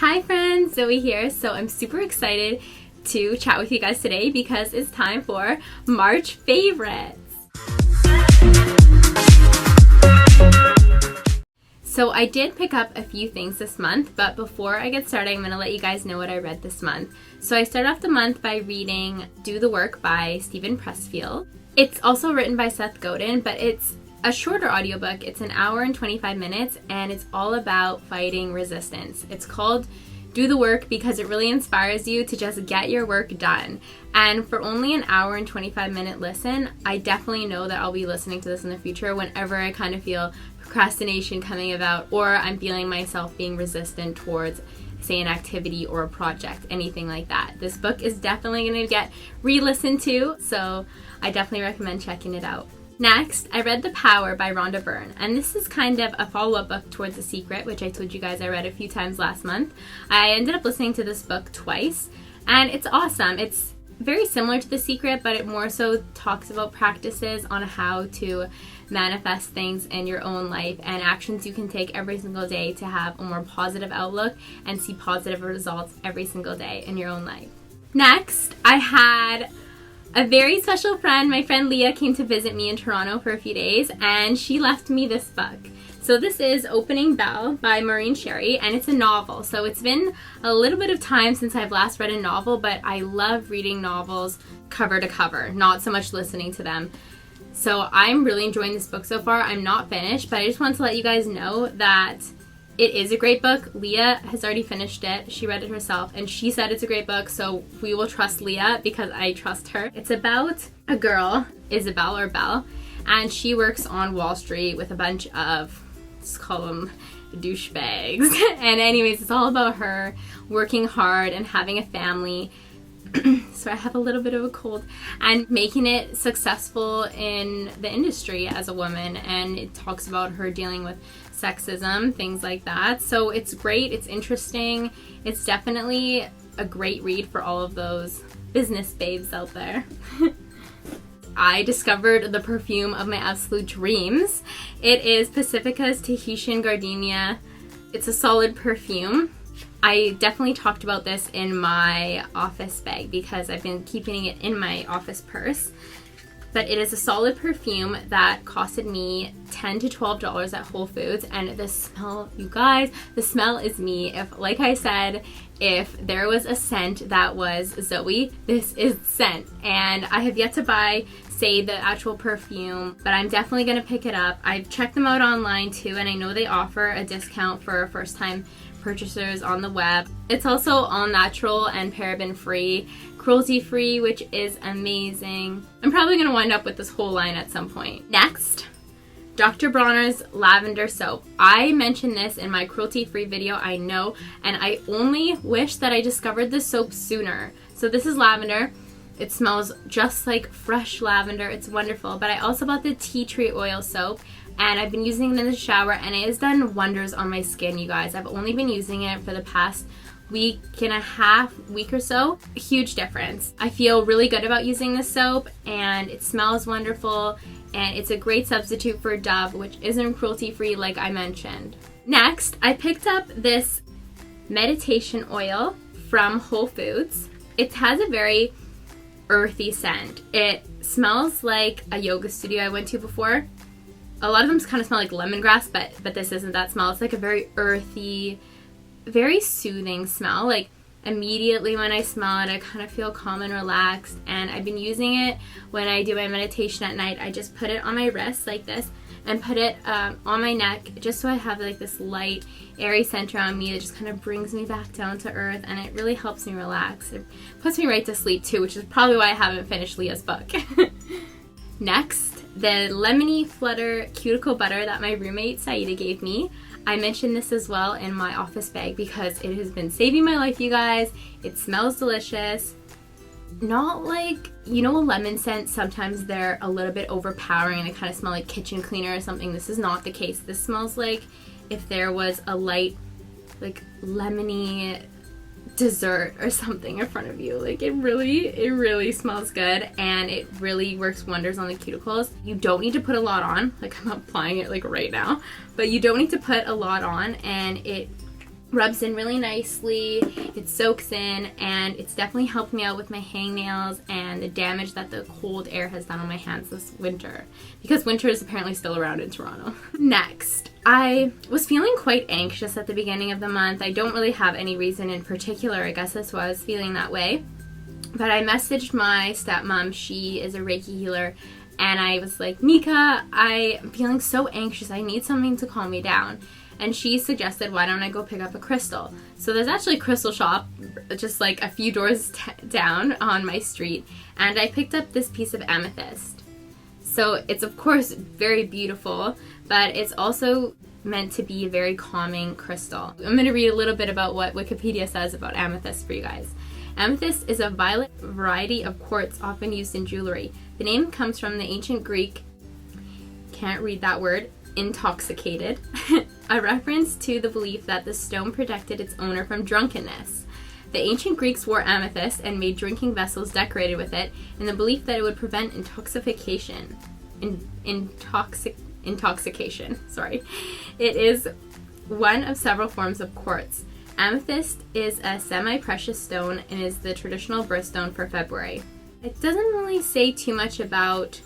Hi friends, Zoe here. So I'm super excited to chat with you guys today because it's time for March favorites. So I did pick up a few things this month, but before I get started, I'm going to let you guys know what I read this month. So I start off the month by reading Do the Work by Steven Pressfield. It's also written by Seth Godin, but it's a shorter audiobook. It's an hour and 25 minutes, and it's all about fighting resistance. It's called Do the Work because it really inspires you to just get your work done. And for only an hour and 25-minute listen, I definitely know that I'll be listening to this in the future whenever I kind of feel procrastination coming about, or I'm feeling myself being resistant towards, say, an activity or a project, anything like that. This book is definitely going to get re-listened to, so I definitely recommend checking it out. Next, I read The Power by Rhonda Byrne, and this is kind of a follow-up book towards The Secret, which I told you guys I read a few times last month. I ended up listening to this book twice, and it's awesome. It's very similar to The Secret, but it more so talks about practices on how to manifest things in your own life and actions you can take every single day to have a more positive outlook and see positive results every single day in your own life. Next, I had a very special friend. My friend Leah came to visit me in Toronto for a few days, and she left me this book. So this is Opening Bell by Maureen Sherry, and it's a novel. So it's been a little bit of time since I've last read a novel, but I love reading novels cover to cover, not so much listening to them. So I'm really enjoying this book so far. I'm not finished, but I just want to let you guys know that it is a great book. Leah has already finished it. She read it herself, and she said it's a great book, so we will trust Leah because I trust her. It's about a girl, Isabel or Belle, and she works on Wall Street with a bunch of, let's call them douchebags. And anyways, it's all about her working hard and having a family. So I have a little bit of a cold, and making it successful in the industry as a woman. And it talks about her dealing with sexism, things like that. So it's great. It's interesting. It's definitely a great read for all of those business babes out there. I discovered the perfume of my absolute dreams. It is Pacifica's Tahitian Gardenia. It's a solid perfume. I definitely talked about this in my office bag because I've been keeping it in my office purse. But it is a solid perfume that costed me $10 to $12 at Whole Foods, and the smell, you guys, the smell is me. If, like I said, if there was a scent that was Zoe, this is scent. And I have yet to buy, say, the actual perfume, but I'm definitely going to pick it up. I've checked them out online too, and I know they offer a discount for first-time purchasers on the web. It's also all natural and paraben free, cruelty-free, which is amazing. I'm probably going to wind up with this whole line at some point. Next, Dr. Bronner's lavender soap. I mentioned this in my cruelty-free video, I know, and I only wish that I discovered this soap sooner. So this is lavender. It smells just like fresh lavender. It's wonderful. But I also bought the tea tree oil soap, and I've been using it in the shower, and it has done wonders on my skin, you guys. I've only been using it for the past week or so. A huge difference. I feel really good about using this soap, and it smells wonderful, and it's a great substitute for Dove, which isn't cruelty-free like I mentioned. Next, I picked up this meditation oil from Whole Foods. It has a very earthy scent. It smells like a yoga studio I went to before. A lot of them kind of smell like lemongrass, but this isn't that smell. It's like a very earthy, very soothing smell. Like immediately when I smell it, I kind of feel calm and relaxed. And I've been using it when I do my meditation at night. I just put it on my wrist like this and put it on my neck just so I have like this light, airy scent around me that just kind of brings me back down to earth, and it really helps me relax. It puts me right to sleep too, which is probably why I haven't finished Leah's book. Next, the Lemony Flutter Cuticle Butter that my roommate Saida gave me. I mentioned this as well in my office bag because it has been saving my life, you guys. It smells delicious. Not like, you know, a lemon scent, sometimes they're a little bit overpowering and they kind of smell like kitchen cleaner or something. This is not the case. This smells like if there was a light, like lemony dessert or something in front of you. Like it really smells good, and it really works wonders on the cuticles. You don't need to put a lot on, like I'm applying it like right now, but you don't need to put a lot on, and it rubs in really nicely, it soaks in, and it's definitely helped me out with my hangnails and the damage that the cold air has done on my hands this winter, because winter is apparently still around in Toronto. Next, I was feeling quite anxious at the beginning of the month. I don't really have any reason in particular, I guess that's why I was feeling that way. But I messaged my stepmom, she is a Reiki healer, and I was like, Nika, I am feeling so anxious, I need something to calm me down. And she suggested, why don't I go pick up a crystal? So there's actually a crystal shop just like a few doors down on my street, and I picked up this piece of amethyst. So it's of course very beautiful, but it's also meant to be a very calming crystal. I'm going to read a little bit about what Wikipedia says about amethyst for you guys. Amethyst is a violet variety of quartz often used in jewelry. The name comes from the ancient Greek, can't read that word, intoxicated, a reference to the belief that the stone protected its owner from drunkenness. The ancient Greeks wore amethyst and made drinking vessels decorated with it in the belief that it would prevent intoxication. Sorry. It is one of several forms of quartz. Amethyst is a semi-precious stone and is the traditional birthstone for February. It doesn't really say too much about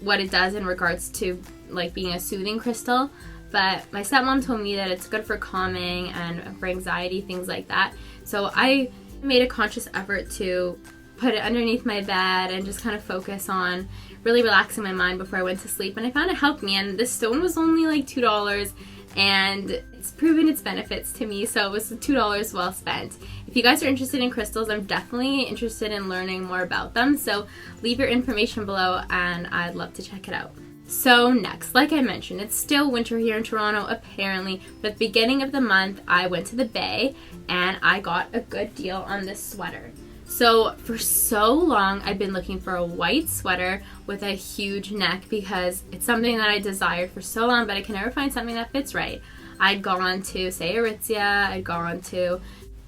what it does in regards to like being a soothing crystal, but my stepmom told me that it's good for calming and for anxiety, things like that. So I made a conscious effort to put it underneath my bed and just kind of focus on really relaxing my mind before I went to sleep, and I found it helped me. And this stone was only like $2, and it's proven its benefits to me, so it was $2 well spent. If you guys are interested in crystals, I'm definitely interested in learning more about them, so leave your information below and I'd love to check it out. So next, like I mentioned, it's still winter here in Toronto apparently, but at the beginning of the month I went to the Bay and I got a good deal on this sweater. So for so long I've been looking for a white sweater with a huge neck because it's something that I desired for so long, but I can never find something that fits right. I'd gone to, say, Aritzia, I'd gone to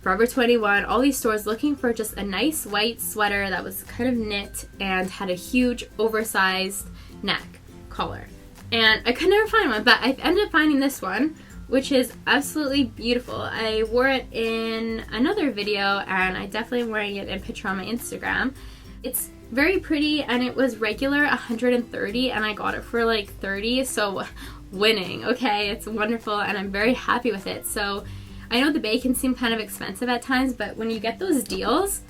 Forever 21, all these stores looking for just a nice white sweater that was kind of knit and had a huge oversized neck collar. And I could never find one, but I ended up finding this one, which is absolutely beautiful. I wore it in another video and I definitely am wearing it in a picture on my Instagram. It's very pretty and it was regular $130 and I got it for like $30, so winning, okay? It's wonderful and I'm very happy with it. So I know the Bay can seem kind of expensive at times, but when you get those deals,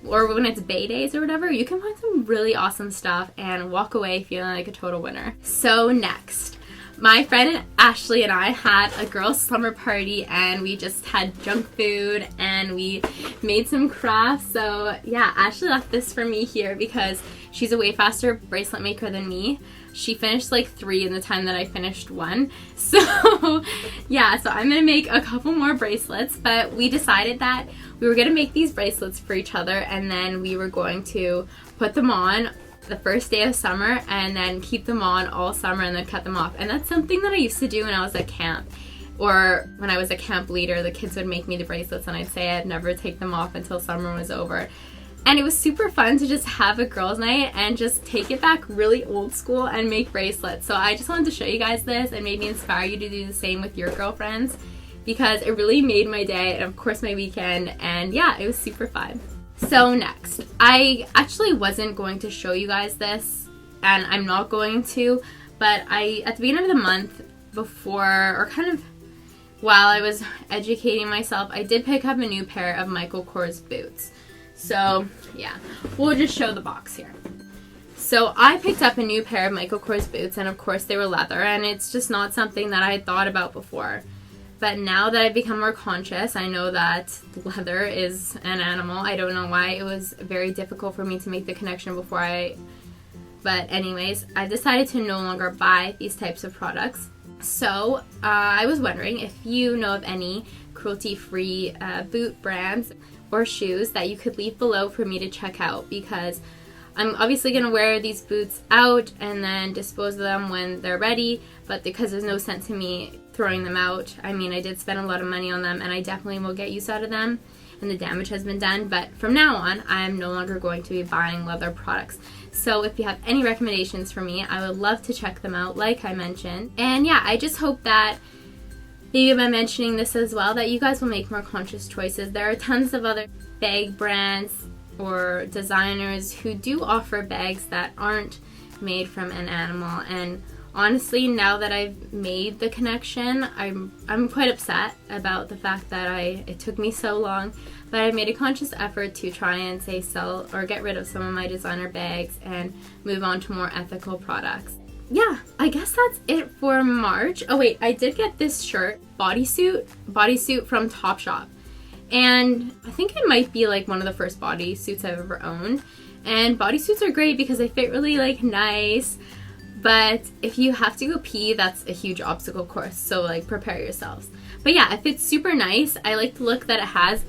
or when it's Bay days or whatever, you can find some really awesome stuff and walk away feeling like a total winner. So next, my friend Ashley and I had a girls' slumber party and we just had junk food and we made some crafts. So yeah, Ashley left this for me here because she's a way faster bracelet maker than me. She finished like 3 in the time that I finished 1. So yeah, so I'm gonna make a couple more bracelets, but we decided that we were gonna make these bracelets for each other and then we were going to put them on the first day of summer and then keep them on all summer and then cut them off. And that's something that I used to do when I was at camp, or when I was a camp leader. The kids would make me the bracelets and I'd say I'd never take them off until summer was over. And it was super fun to just have a girls' night and just take it back really old school and make bracelets. So I just wanted to show you guys this and maybe inspire you to do the same with your girlfriends, because it really made my day and of course my weekend, and yeah, it was super fun. So next, I actually wasn't going to show you guys this, and I'm not going to, but at the beginning of the month before, or kind of while I was educating myself, I did pick up a new pair of Michael Kors boots. So yeah, we'll just show the box here. So I picked up a new pair of Michael Kors boots, and of course they were leather, and it's just not something that I had thought about before. But now that I've become more conscious, I know that leather is an animal. I don't know why it was very difficult for me to make the connection before but anyways, I've decided to no longer buy these types of products. So I was wondering if you know of any cruelty-free boot brands or shoes that you could leave below for me to check out, because I'm obviously going to wear these boots out and then dispose of them when they're ready, but because there's no sense in me throwing them out. I mean, I did spend a lot of money on them and I definitely will get use out of them, and the damage has been done, but from now on I'm no longer going to be buying leather products. So if you have any recommendations for me, I would love to check them out like I mentioned. And yeah, I just hope that maybe by mentioning this as well, that you guys will make more conscious choices. There are tons of other bag brands or designers who do offer bags that aren't made from an animal, and honestly, now that I've made the connection, I'm quite upset about the fact that it took me so long, but I made a conscious effort to try and sell or get rid of some of my designer bags and move on to more ethical products. Yeah, I guess that's it for March. Oh wait, I did get this shirt, bodysuit from Topshop. And I think it might be like one of the first bodysuits I've ever owned. And bodysuits are great because they fit really like nice. But if you have to go pee, that's a huge obstacle course. So like prepare yourselves. But yeah, it fits super nice. I like the look that it has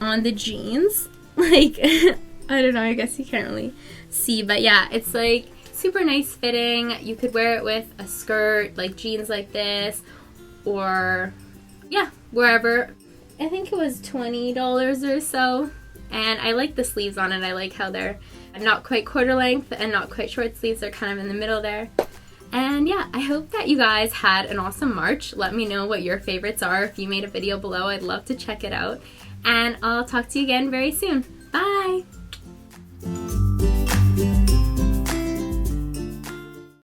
on the jeans. Like, I don't know, I guess you can't really see. But yeah, it's like super nice fitting. You could wear it with a skirt, like jeans like this, or yeah, wherever. I think it was $20 or so. And I like the sleeves on it. I like how they're not quite quarter length and not quite short sleeves. They're kind of in the middle there. And yeah, I hope that you guys had an awesome March. Let me know what your favorites are. If you made a video below, I'd love to check it out. And I'll talk to you again very soon. Bye!